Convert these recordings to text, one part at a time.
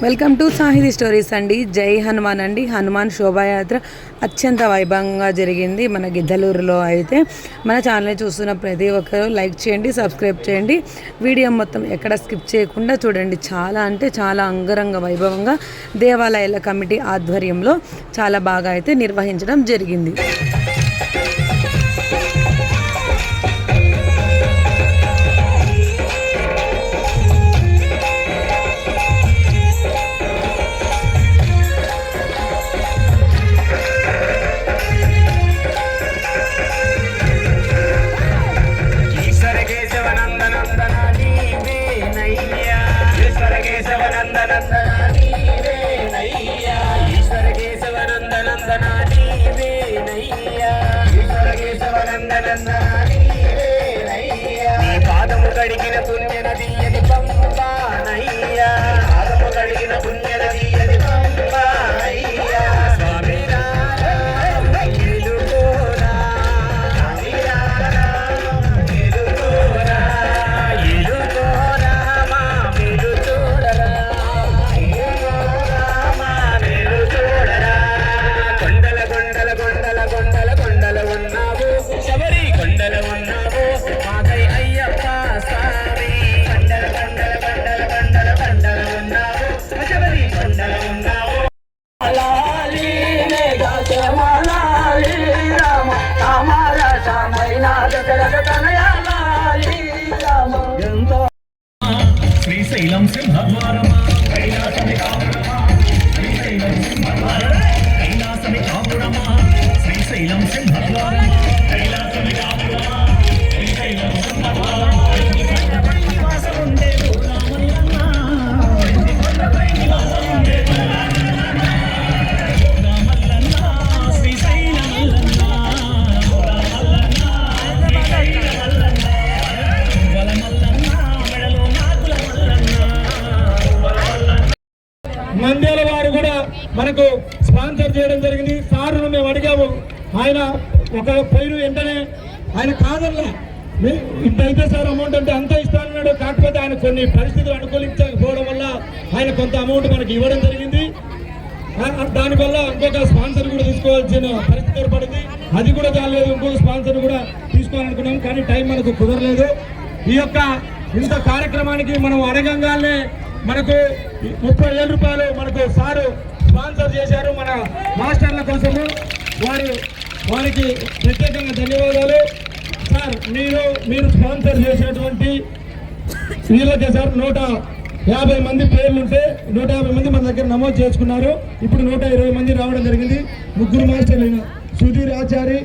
Welcome to సాహితీ stories అండి. జై హనుమాన్ అండి. హనుమాన్ శోభాయాత్ర అత్యంత వైభవంగా జరిగింది మన గిద్దలూరులో. అయితే మన ఛానల్ని చూస్తున్న ప్రతి ఒక్కరు లైక్ చేయండి, సబ్స్క్రైబ్ చేయండి. వీడియో మొత్తం ఎక్కడ స్కిప్ చేయకుండా చూడండి. చాలా అంటే చాలా అంగరంగ వైభవంగా దేవాలయాల కమిటీ ఆధ్వర్యంలో చాలా బాగా అయితే నిర్వహించడం జరిగింది. పాదము కడిగిన పుణ్య నది అది పంపానయ్యా, పాదము కడిగిన పుణ్య నది అది పంపానయ్యా. స్వామి ఎలుకోరా ఎలుకోరా ఎలుకోరా మా వెలు చూడరా, మా వెలు చూడరా. కొండల కొండల కొండల కొండల కొండల ఉన్నావు శబరి, కొండల ఉన్నావు మాదై అయ్యప్ప స్వామి. కొండల కొండల కొండల కొండల కొండల ఉన్నావు శబరి, కొండల ఉన్నావు. లాలి మేఘాచలాలి రామ రామాల సామైనా దశరథ తనయ లాలి రామ. శ్రీశైలం సింహద్వారమా కైలాసమి కాపురమా, శ్రీశైలం సింహద్వారమా కైలాసమి కాపురమా, శ్రీశైలం సింహద్వారమా కైలాసమి కాపురమా, శ్రీశైలం సింహద్వారమా. నివాసం ఉండే రామయ్యన్న, నివాసం ఉండే రామల్లన్న, శ్రీశైలం మల్లన్న, రామల్లన్న, శ్రీశైలం మల్లన్న, వలమల్లన్న, మెడలో నాకుల మల్లన్న, వలమల్లన్న. నంద్యాల వారు కూడా మనకు స్పాన్సర్ చేయడం జరిగింది. సార్ను మేము అడిగాము, ఆయన ఒక పైరు వెంటనే ఆయన కాదల్లా, ఇంతైతే సార్ అమౌంట్ అంటే అంత ఇస్తానన్నాడు. కాకపోతే ఆయన కొన్ని పరిస్థితులు అనుకూలించకపోవడం వల్ల ఆయన కొంత అమౌంట్ మనకి ఇవ్వడం జరిగింది. దానివల్ల ఇంకొక స్పాన్సర్ కూడా తీసుకోవాల్సిన పరిస్థితి ఏర్పడింది. అది కూడా చాలేదు, ఇంకొక స్పాన్సర్ కూడా తీసుకోవాలనుకున్నాం, కానీ టైం మనకు కుదరలేదు. ఈ యొక్క ఇంత కార్యక్రమానికి మనం అడగంగానే మనకు 30,000 రూపాయలు మనకు సారు స్పాన్సర్ చేశారు మన మాస్టర్ల కోసము. వారికి ప్రత్యేకంగా ధన్యవాదాలు సార్. మీరు స్పాన్సర్ చేసినటువంటి వీళ్ళకే సార్ 150 మంది పేర్లుంటే 150 మంది మన దగ్గర నమోదు చేసుకున్నారు. ఇప్పుడు 120 మంది రావడం జరిగింది. 3 మాస్టర్లు, ఈయన సుధీర్ ఆచారి,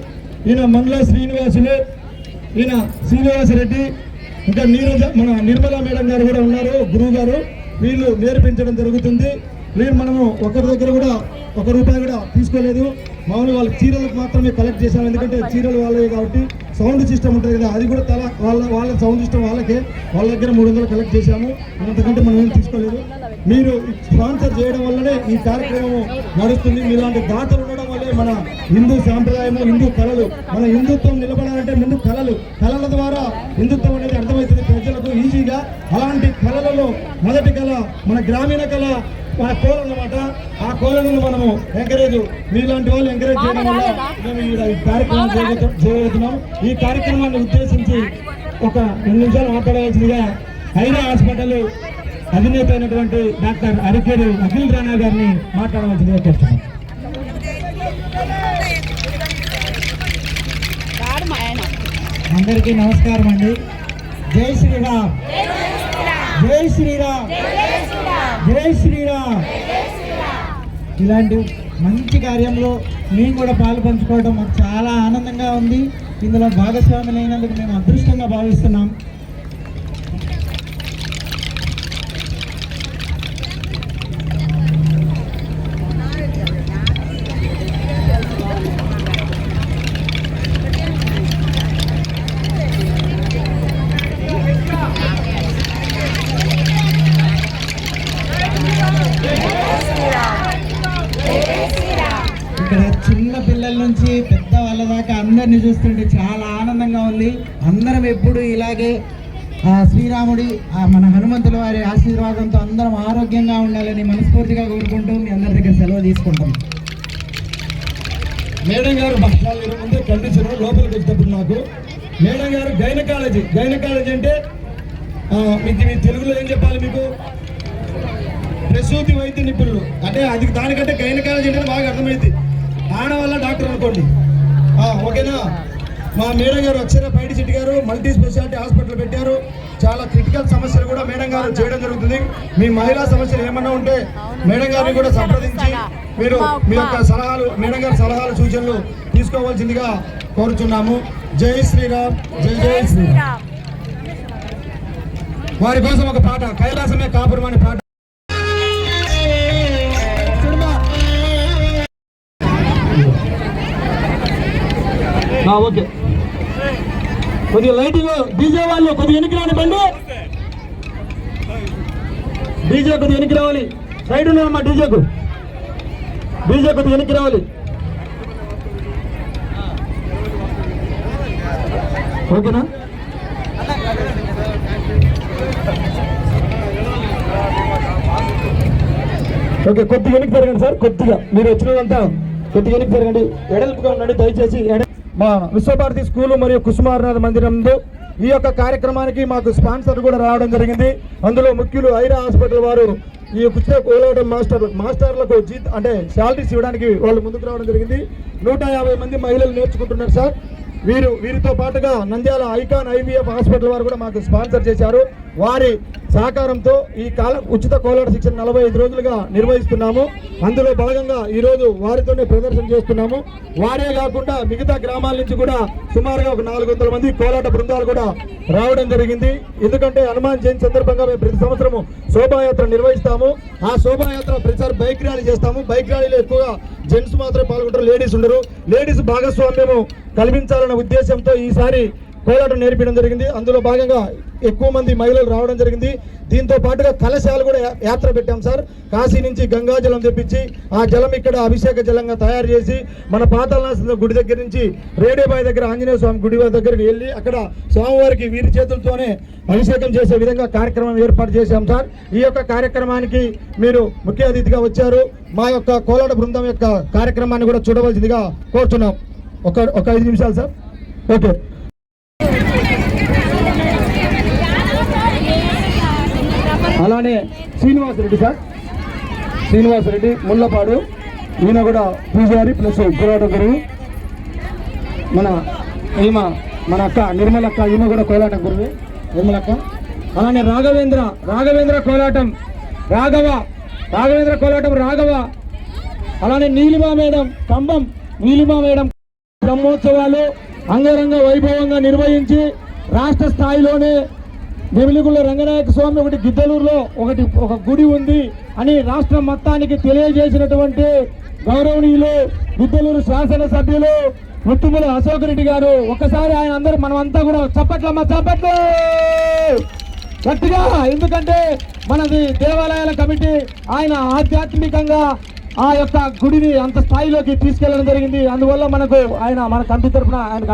ఈయన మండల శ్రీనివాసులు, ఈయన శ్రీనివాసరెడ్డి, ఇంకా నీరజ మన నిర్మలా మేడం గారు కూడా ఉన్నారు, గురువు గారు. వీళ్ళు నేర్పించడం జరుగుతుంది. మనము ఒకరి దగ్గర కూడా 1 రూపాయి కూడా తీసుకోలేదు. మామూలు వాళ్ళ చీరలకు మాత్రమే కలెక్ట్ చేశాము, ఎందుకంటే చీరలు వాళ్ళే కాబట్టి సౌండ్ సిస్టమ్ ఉంటుంది కదా, అది కూడా వాళ్ళ సౌండ్ సిస్టమ్ వాళ్ళకే, వాళ్ళ దగ్గర 300 కలెక్ట్ చేశాము. అంతకంటే మనం ఏం తీసుకోలేదు. మీరు స్పాన్సర్ చేయడం వల్లనే ఈ కార్యక్రమం నడుస్తుంది. మీలాంటి దాతలు ఉండడం వల్లే మన హిందూ సాంప్రదాయము, హిందూ కళలు, మన హిందుత్వం నిలబడాలంటే ముందు కళల ద్వారా హిందుత్వం అనేది అర్థమవుతుంది ప్రజలకు ఈజీగా. అలాంటి కళలలో మొదటి కళ మన గ్రామీణ కళ, ఆ కోలలు అన్నమాట. ఆ కోలను మనము ఎంకరేజ్, మీలాంటి వాళ్ళు ఎంకరేజ్ చేయడం వల్ల మేము ఈ కార్యక్రమం చేయగలుగుతున్నాం. ఈ కార్యక్రమాన్ని ఉద్దేశించి ఒక 2 నిమిషాలు మాట్లాడవలసిందిగా హైరా హాస్పిటల్ అధినేత అయినటువంటి డాక్టర్ అరికేడు అఖిల్ రాణా గారిని మాట్లాడవలసిందిగా కోరుతున్నాం. అందరికీ నమస్కారం అండి. జై శ్రీరామ్, జై శ్రీరామ్, జై శ్రీరామ్. ఇలాంటి మంచి కార్యంలో మేము కూడా పాలు పంచుకోవడం మాకు చాలా ఆనందంగా ఉంది. ఇందులో భాగస్వాములైనందుకు మేము అదృష్టంగా భావిస్తున్నాం. ఇక్కడ చిన్న పిల్లల నుంచి పెద్ద వాళ్ళ దాకా అందరినీ చూస్తుంటే చాలా ఆనందంగా ఉంది. అందరం ఎప్పుడు ఇలాగే ఆ శ్రీరాముడి మన హనుమంతుల వారి ఆశీర్వాదంతో అందరం ఆరోగ్యంగా ఉండాలని మనస్ఫూర్తిగా కోరుకుంటూ మీ అందరి దగ్గర సెలవు తీసుకుంటాం. మేడం గారు వాళ్ళు ముందే కండిషన్ లోపలికి వచ్చేటప్పుడు నాకు మేడం గారు గైనకాలజీ అంటే మీకు మీ తెలుగులో ఏం చెప్పాలి, మీకు ప్రసూతి వైద్య నిపుణులు అంటే అది దానికంటే గైనకాలజీ అంటే బాగా అర్థమైంది. ఆడవాళ్ళ డాక్టర్ అనుకోండి, ఓకేనా. మా మేడం గారు అక్షర పైడి సిటీ గారు మల్టీ స్పెషాలిటీ హాస్పిటల్ పెట్టారు. చాలా క్రిటికల్ సమస్యలు కూడా మేడం గారు చేయడం జరుగుతుంది. మీ మహిళా సమస్యలు ఏమన్నా ఉంటే మేడం గారిని కూడా సంప్రదించి మీరు మీ యొక్క సలహాలు, మేడం గారి సలహాలు సూచనలు తీసుకోవాల్సిందిగా కోరుచున్నాము. జై శ్రీరామ్, జై జై శ్రీరామ్. వారి కోసం ఒక పాట, కైలాసమే కాపురం అనే పాట. ఓకే, కొద్దిగా లైటింగ్ డీజే వాళ్ళు కొద్దిగా వెనక్కి రాని బండి, డీజే కొద్దిగా వెనక్కి రావాలి. సైడ్ ఉన్నారమ్మా, డీజే కొద్దిగా వెనక్కి రావాలి. ఓకేనా? ఓకే, కొద్దిగా వెనక్కి పెరగండి సార్. కొద్దిగా మీరు వచ్చినంతా కొద్దిగా వెనక్కి పెరగండి, ఎడల్పుగా ఉండండి దయచేసి. మా విశ్వభారతి స్కూలు మరియు కుసుమారనాథ మందిరంలో ఈ యొక్క కార్యక్రమానికి మాకు స్పాన్సర్ కూడా రావడం జరిగింది. అందులో ముఖ్యులు ఐరా హాస్పిటల్ వారు ఈ ఉచిత కోలాటం మాస్టర్లకు అంటే శాలరీస్ ఇవ్వడానికి వాళ్ళు ముందుకు రావడం జరిగింది. 150 మంది మహిళలు నేర్చుకుంటున్నారు సార్. వీరితో పాటుగా నంద్యాల ఐకాన్ IVF హాస్పిటల్ వారు కూడా మాకు స్పాన్సర్ చేశారు. వారి సహకారంతో ఈ ఉచిత కోలాట శిక్షణ 45 రోజులుగా నిర్వహిస్తున్నాము. అందులో భాగంగా ఈరోజు వారితోనే ప్రదర్శన చేస్తున్నాము. వారే కాకుండా మిగతా గ్రామాల నుంచి కూడా సుమారుగా ఒక 400 మంది కోలాట బృందాలు కూడా రావడం జరిగింది. ఎందుకంటే హనుమాన్ జయంతి సందర్భంగా మేము ప్రతి సంవత్సరము శోభాయాత్ర నిర్వహిస్తాము. ఆ శోభాయాత్ర ప్రతిసారి బైక్ ర్యాలీ చేస్తాము. బైక్ ర్యాలీలో ఎక్కువగా జెంట్స్ మాత్రమే పాల్గొంటారు, లేడీస్ ఉండరు. లేడీస్ భాగస్వామ్యము కల్పించాలన్న ఉద్దేశంతో ఈసారి కోలాటం నేర్పించడం జరిగింది. అందులో భాగంగా ఎక్కువ మంది మహిళలు రావడం జరిగింది. దీంతో పాటుగా కలశాలు కూడా యాత్ర పెట్టాం సార్. కాశీ నుంచి గంగా జలం తెప్పించి ఆ జలం ఇక్కడ అభిషేక జలంగా తయారు చేసి మన పాతాళనాథ గుడి దగ్గర నుంచి రేడేబాయి దగ్గర ఆంజనేయ స్వామి గుడి దగ్గరికి వెళ్ళి అక్కడ స్వామివారికి వీరి చేతులతోనే అభిషేకం చేసే విధంగా కార్యక్రమం ఏర్పాటు చేశాం సార్. ఈ యొక్క కార్యక్రమానికి మీరు ముఖ్య అతిథిగా వచ్చారు. మా యొక్క కోలాట బృందం యొక్క కార్యక్రమాన్ని కూడా చూడవలసిందిగా కోరుతున్నాం. ఒక 5 నిమిషాలు సార్. ఓకే, అలానే శ్రీనివాసరెడ్డి సార్, శ్రీనివాసరెడ్డి ముళ్ళపాడు, ఈయన కూడా పూజారి ప్లస్ కోలాట గురువు. మన అక్క నిర్మలక్క, ఈయన కూడా కోలాట గురువు నిర్మలక్క. అలానే రాఘవేంద్ర కోలాటం రాఘవ. అలానే నీలిమా మేడం కంబం, నీలిమా మేడం బ్రహ్మోత్సవాలు అంగరంగ వైభవంగా నిర్వహించి రాష్ట్ర స్థాయిలోనే నెమిలిగుళ్ళ రంగనాయక స్వామి ఒకటి, గిద్దలూరులో ఒక గుడి ఉంది అని రాష్ట్రం మొత్తానికి తెలియజేసినటువంటి గౌరవనీయులు గిద్దలూరు శాసనసభ్యులు ముత్తుముల అశోక్ రెడ్డి గారు. ఒకసారి ఆయన అందరూ మనమంతా కూడా చప్పట్లు గట్టిగా, ఎందుకంటే మనది దేవాలయాల కమిటీ, ఆయన ఆధ్యాత్మికంగా ఆ యొక్క గుడిని అంత స్థాయిలోకి తీసుకెళ్లడం జరిగింది. అందువల్ల మన కమిటీ తరఫున ఆయనకు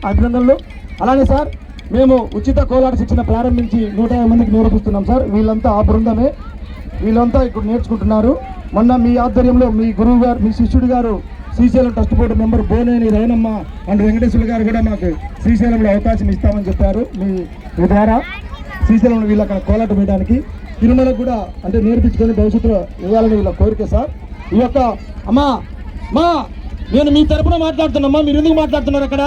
అభినందనలు. అలానే సార్, మేము ఉచిత కోలాట శిక్షణ ప్రారంభించి 150 మందికి నేర్పిస్తున్నాం సార్. వీళ్ళంతా ఆ బృందమే, వీళ్ళంతా ఇక్కడ నేర్చుకుంటున్నారు. మొన్న మీ ఆధ్వర్యంలో మీ గురువు గారు, మీ శిష్యుడి గారు Srisailam trust board member Boneni Rainamma and Venkateswara గారు కూడా మాకు శ్రీశైలంలో అవకాశం ఇస్తామని చెప్పారు. మీ ద్వారా శ్రీశైలంలో వీళ్ళు అక్కడ కోలాట వేయడానికి, తిరుమలకు కూడా అంటే నేర్పించుకొని భవిష్యత్తులో ఇవ్వాలని వీళ్ళ కోరిక సార్. ఈ యొక్క నేను మీ తరపున మాట్లాడుతున్నామ్మా, మీరు ఎందుకు మాట్లాడుతున్నారు అక్కడ?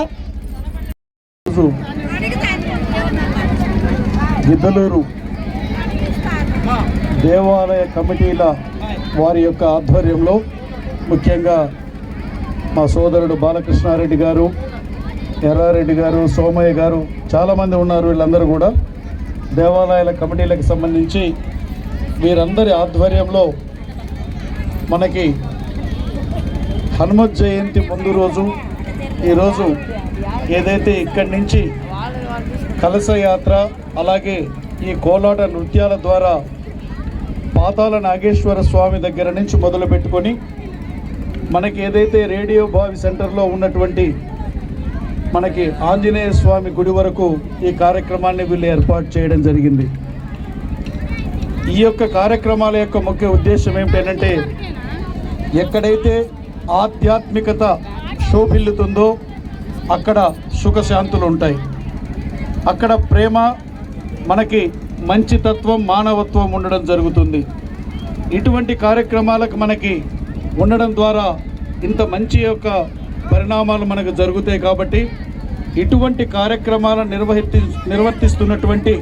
గిద్దలూరు దేవాలయ కమిటీల వారి యొక్క ఆధ్వర్యంలో ముఖ్యంగా మా సోదరుడు బాలకృష్ణారెడ్డి గారు, ఎర్రారెడ్డి గారు, సోమయ్య గారు, చాలామంది ఉన్నారు. వీళ్ళందరూ కూడా దేవాలయాల కమిటీలకు సంబంధించి వీరందరి ఆధ్వర్యంలో మనకి హనుమత్ జయంతి ముందు రోజు ఈరోజు ఏదైతే ఇక్కడి నుంచి కలశయాత్ర, అలాగే ఈ కోలాట నృత్యాల ద్వారా పాతాళ నాగేశ్వర స్వామి దగ్గర నుంచి మొదలు పెట్టుకొని మనకి ఏదైతే రేడియో బావి సెంటర్లో ఉన్నటువంటి మనకి ఆంజనేయ స్వామి గుడి వరకు ఈ కార్యక్రమాన్ని వీళ్ళు ఏర్పాటు చేయడం జరిగింది. ఈ యొక్క కార్యక్రమాల యొక్క ముఖ్య ఉద్దేశం ఏమిటంటే ఎక్కడైతే ఆధ్యాత్మికత శోభిల్లుతుందో అక్కడ సుఖశాంతులు ఉంటాయి. అక్కడ ప్రేమ, మనకి మంచి తత్వం, మానవత్వం ఉండడం జరుగుతుంది. ఇటువంటి కార్యక్రమాలకు మనకి ఉండడం ద్వారా ఇంత మంచి యొక్క పరిణామాలు మనకు జరుగుతాయి. కాబట్టి ఇటువంటి కార్యక్రమాలను నిర్వర్తిస్తున్నటువంటి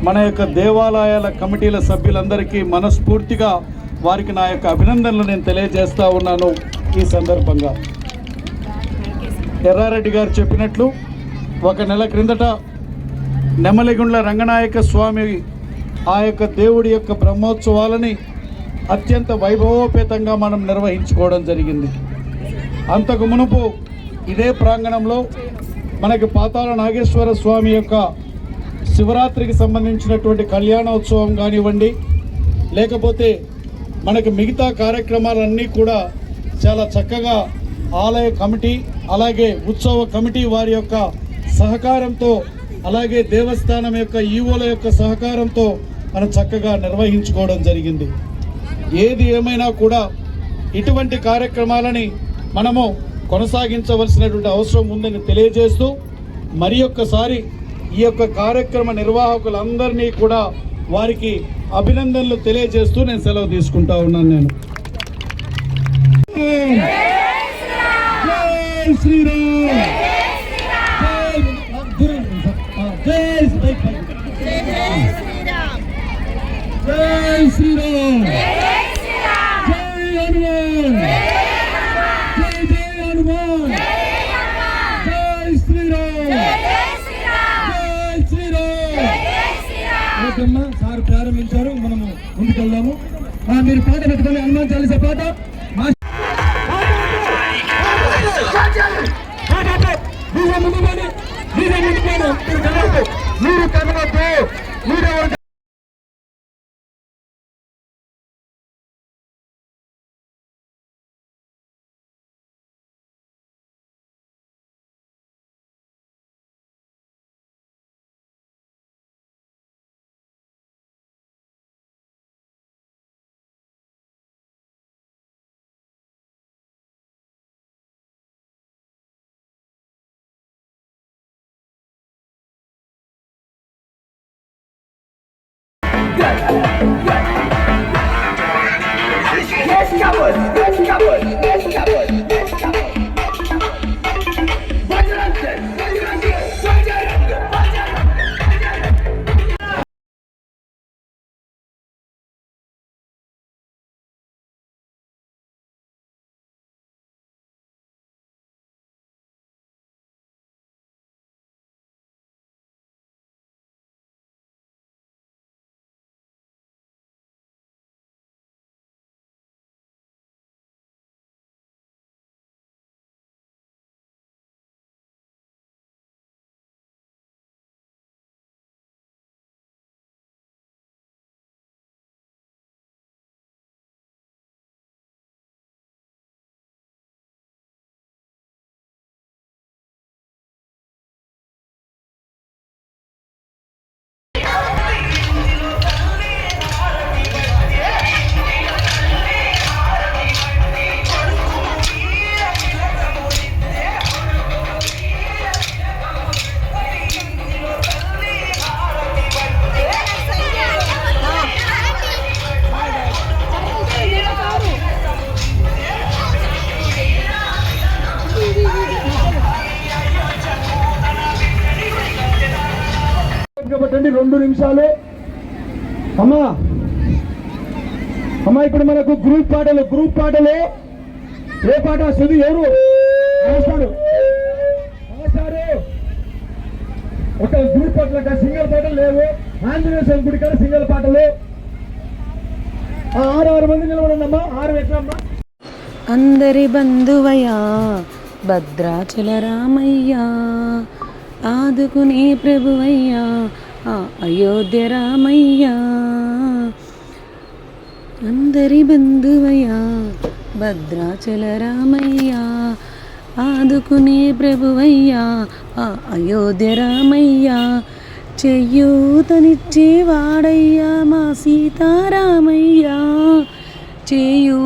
మన యొక్క దేవాలయాల కమిటీల సభ్యులందరికీ మనస్ఫూర్తిగా వారికి నా యొక్క అభినందనలు నేను తెలియజేస్తూ ఉన్నాను. ఈ సందర్భంగా ఎర్రారెడ్డి గారు చెప్పినట్లు 1 నెల క్రిందట నెమలిగుండ్ల రంగనాయక స్వామి ఆ యొక్క దేవుడి యొక్క బ్రహ్మోత్సవాలని అత్యంత వైభవోపేతంగా మనం నిర్వహించుకోవడం జరిగింది. అంతకు మునుపు ఇదే ప్రాంగణంలో మనకి పాతాళ నాగేశ్వర స్వామి యొక్క శివరాత్రికి సంబంధించినటువంటి కళ్యాణోత్సవం కానివ్వండి, లేకపోతే మనకి మిగతా కార్యక్రమాలన్నీ కూడా చాలా చక్కగా ఆలయ కమిటీ అలాగే ఉత్సవ కమిటీ వారి యొక్క సహకారంతో, అలాగే దేవస్థానం యొక్క ఈవోల యొక్క సహకారంతో మనం చక్కగా నిర్వహించుకోవడం జరిగింది. ఏది ఏమైనా కూడా ఇటువంటి కార్యక్రమాలని మనము కొనసాగించవలసినటువంటి అవసరం ఉందని తెలియజేస్తూ మరి ఒక్కసారి ఈ యొక్క కార్యక్రమ నిర్వాహకులందరినీ కూడా వారికి అభినందనలు తెలియజేస్తూ నేను సెలవు తీసుకుంటా ఉన్నాను. నేను సార్ ప్రారంభించారు, మనము ముందుకెళ్దాము. మీరు పాట పెట్టుకొని హనుమాన్ చాలీసా పాట మీరు కనవద్దు, మీరు పట్టండి 2 నిమిషాలు. అమ్మా ఇప్పుడు మనకు గ్రూప్ పాటలు ఏ పాట వస్తుంది? ఎవరు మాస్టారు? ఒక గ్రూప్ పాటలు సింగిల్ పాటలు లేవు. ఆంజనేయ స్వామి గుడి కాడ సింగిల్ పాటలు. 6 మంది నిలబడండి అమ్మా. 6 ఎట్లమ్మా? అందరి బంధువయ్యా భద్రాచల రామయ్యా, ఆదుకునే ప్రభువయ్యా అయోధ్య రామయ్యా. అందరి బంధువయ్యా భద్రాచల రామయ్యా, ఆదుకునే ప్రభువయ్యా ఆ అయోధ్య రామయ్యా, చేయూతనిచ్చేవాడయ్యా మా సీతారామయ్యా, చేయూతనిచ్చేవాడయ్యా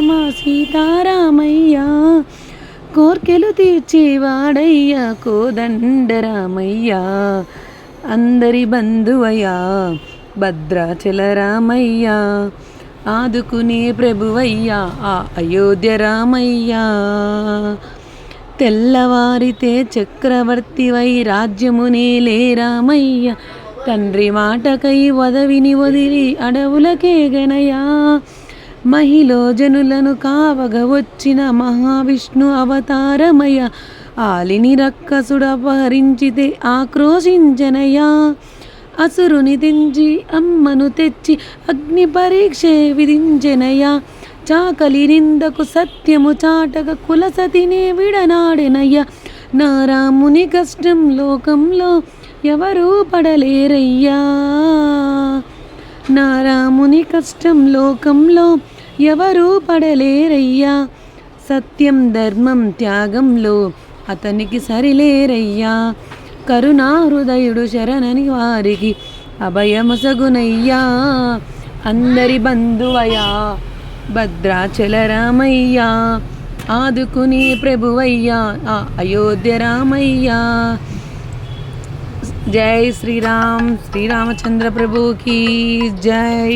మా సీతారామయ్యా, కోర్కెలు తీర్చేవాడయ్యా కోదండరామయ్యా, అందరి బంధువయ్యా భద్రాచల రామయ్యా, ఆదుకునే ప్రభువయ్యా ఆ అయోధ్య రామయ్యా, తెల్లవారితే చక్రవర్తివై రాజ్యమునేలే రామయ్య, తండ్రి మాటకై వదవిని వదిలి అడవులకే గనయా, మహిలో జనులను కావగ వచ్చిన మహావిష్ణు అవతారమయ, ఆలిని రక్కసుడు అపహరించితే ఆక్రోశించనయా, అసురుని తెంచి అమ్మను తెచ్చి అగ్ని పరీక్షే విధించెనయా, చాకలి నిందకు సత్యము చాటక కులసతినే విడనాడెనయ్య, నా రాముని కష్టం లోకంలో ఎవరూ పడలేరయ్యా, నా రాముని కష్టం లోకంలో ఎవరూ పడలేరయ్యా, సత్యం ధర్మం త్యాగంలో అతనికి సరిలేరయ్యా, కరుణా హృదయుడు శరణని వారికి అభయమసగునయ్యా, అందరి బంధువయ్యా భద్రాచల రామయ్యా, ఆదుకునే ప్రభువయ్యా ఆ అయోధ్య రామయ్యా. జై శ్రీరామ్, శ్రీరామచంద్ర ప్రభుకి జై.